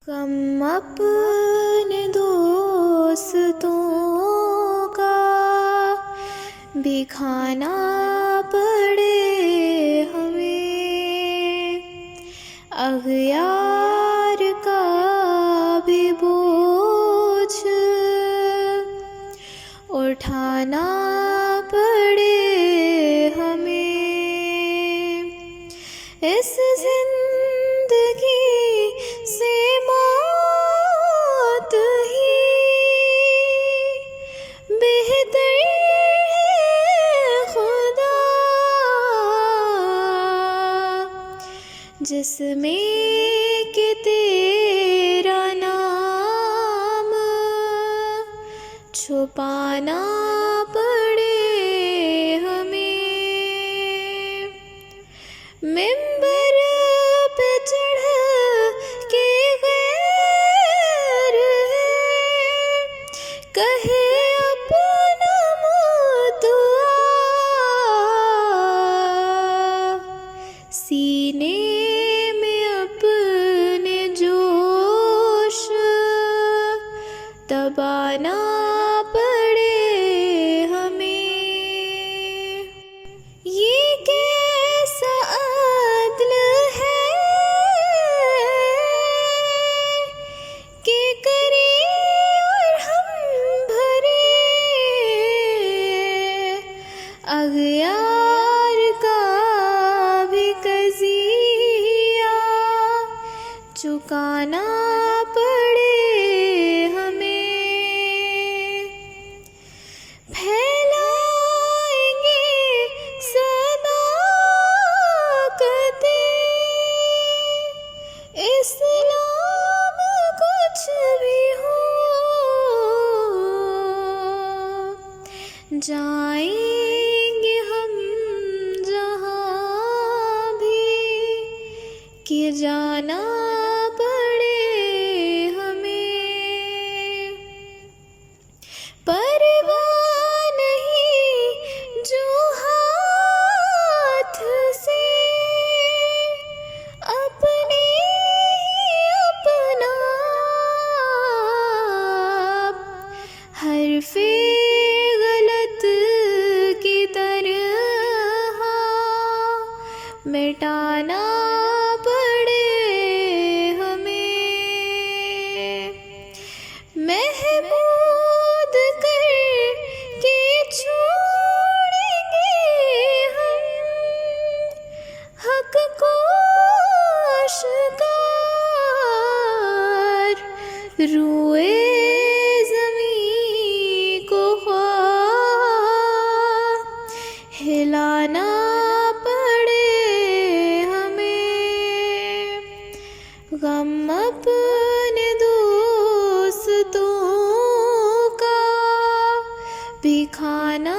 غم اپنے دوستوں کا بھی کھانا پڑے ہمیں، اغیار کا بھی بوجھ اٹھانا پڑے ہمیں، اس زندگی سے موت ہی بہتر ہے خدا، جس میں کہ تیرا نام چھپانا پڑے ہمیں، ممبر پہ چڑھ کے غیر کہے اپنا مدعا، سینے میں اپنے جوش دبانا پڑے ہمیں، یہ کیسا عدل ہے کہ کرے اور ہم بھرے، اغیار کا بھی قضیہ چکانا پڑے ہمیں، پھیلائیں گے صداقتیں اسلام کچھ بھی ہو، جائیں گے ہم جہاں بھی کہ جانا پڑے ہمیں، پرواہ نہیں جو ہاتھ سے اپنے اپنا حرف غلط کی طرح مٹانا پڑے ہمیں، محمود کر کے چھوڑیں گے ہم حق کو آشکار، روئے زمین کو خواہ ہلانا پڑے ہمیں، غم اپنے دوستوں کا بھی کھانا